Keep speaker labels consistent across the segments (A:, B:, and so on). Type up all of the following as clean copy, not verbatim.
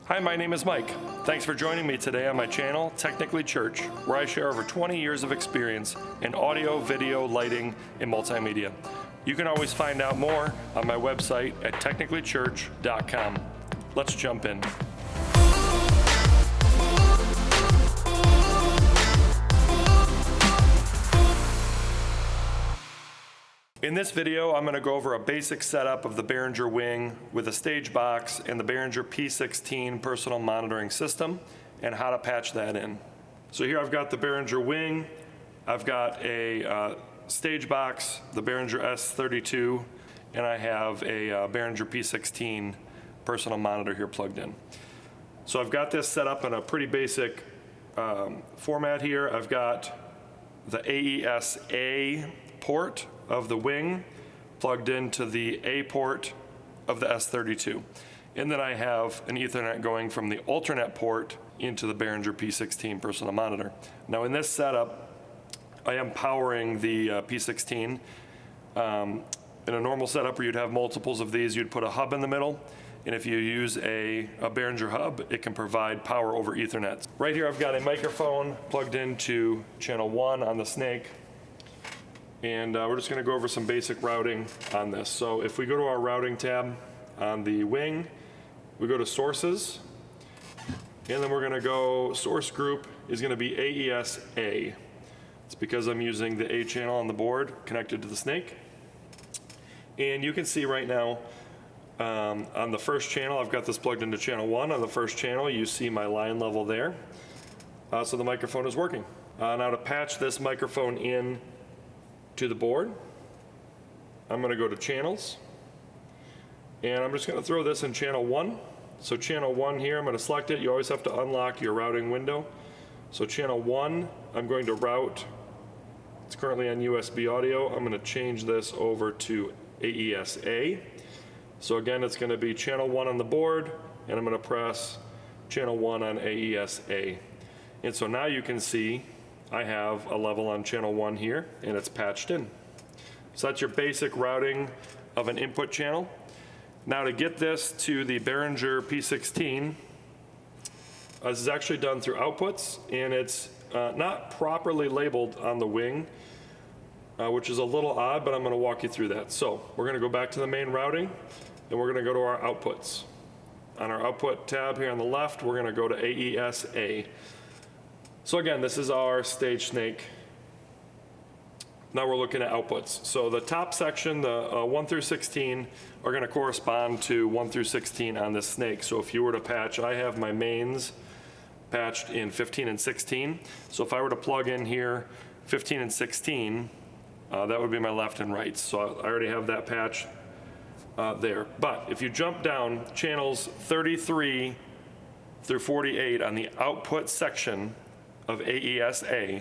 A: Hi, my name is Mike. Thanks for joining me today on my channel, Technically Church, where I share over 20 years of experience in audio, video, lighting, and multimedia. You can always find out more on my website at technicallychurch.com. Let's jump in. In this video, I'm going to go over a basic setup of the Behringer Wing with a stage box and the Behringer P16 personal monitoring system and how to patch that in. So here I've got the Behringer Wing, I've got a stage box, the Behringer S32, and I have a Behringer P16 personal monitor here plugged in. So I've got this set up in a pretty basic format here. I've got the AES-A port of the Wing plugged into the A port of the S32. And then I have an Ethernet going from the alternate port into the Behringer P16 personal monitor. Now in this setup, I am powering the P16. In a normal setup where you'd have multiples of these, you'd put a hub in the middle. And if you use a Behringer hub, it can provide power over Ethernet. Right here I've got a microphone plugged into channel 1 on the Snake. And we're just going to go over some basic routing on this. So if we go to our routing tab on the Wing, we go to sources, and then we're going to go, source group is going to be AES-A. It's because I'm using the A channel on the board connected to the Snake. And you can see right now on the first channel, I've got this plugged into channel 1. On the first channel, you see my line level there. So the microphone is working. Now to patch this microphone in to the board, I'm going to go to channels, and I'm just going to throw this in channel 1. So channel 1 here, I'm going to select it. You always have to unlock your routing window. So channel 1, I'm going to route. It's currently on USB audio. I'm going to change this over to AES-A. So again, it's going to be channel 1 on the board, and I'm going to press channel 1 on AES-A. And so now you can see I have a level on channel 1 here, and it's patched in. So that's your basic routing of an input channel. Now to get this to the Behringer P16, this is actually done through outputs, and it's not properly labeled on the Wing, which is a little odd, but I'm going to walk you through that. So we're going to go back to the main routing, and we're going to go to our outputs. On our output tab here on the left, we're going to go to AES-A. So again, this is our stage Snake. Now we're looking at outputs. So the top section, the 1 through 16, are going to correspond to 1 through 16 on this Snake. So if you were to patch, I have my mains patched in 15 and 16. So if I were to plug in here 15 and 16, that would be my left and right. So I already have that patch there. But if you jump down, channels 33 through 48 on the output section of AES-A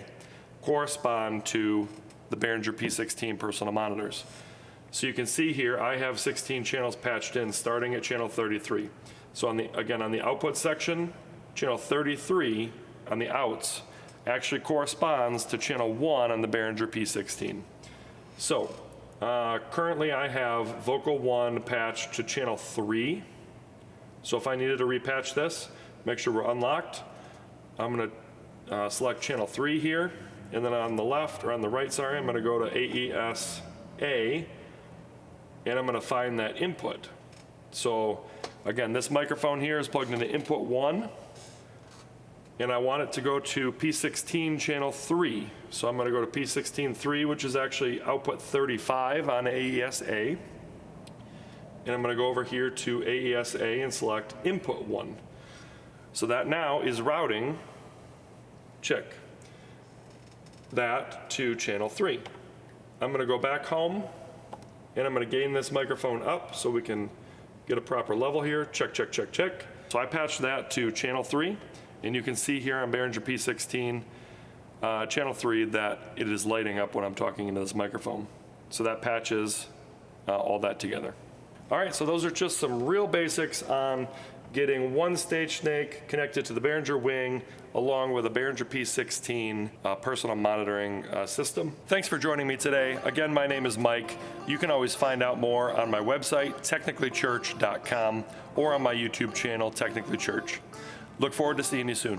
A: correspond to the Behringer P16 personal monitors. So you can see here I have 16 channels patched in starting at channel 33. So on the output section, channel 33 on the outs actually corresponds to channel 1 on the Behringer P16. So currently I have vocal 1 patched to channel 3. So if I needed to repatch this, make sure we're unlocked. I'm going to select channel 3 here, and then on the left, or on the right, sorry, I'm going to go to AES-A, and I'm going to find that input. So again, this microphone here is plugged into input 1, and I want it to go to P16 channel 3. So I'm going to go to P16 3, which is actually output 35 on AES-A, and I'm going to go over here to AES-A and select input 1. So that now is routing, check, that to channel 3. I'm going to go back home, and I'm going to gain this microphone up so we can get a proper level here. Check, check, check, check. So I patched that to channel 3, and you can see here on Behringer P16 channel 3 that it is lighting up when I'm talking into this microphone. So that patches all that together. All right, so those are just some real basics on getting one stage snake connected to the Behringer Wing along with a Behringer P16 personal monitoring system. Thanks for joining me today. Again, my name is Mike. You can always find out more on my website, technicallychurch.com, or on my YouTube channel, Technically Church. Look forward to seeing you soon.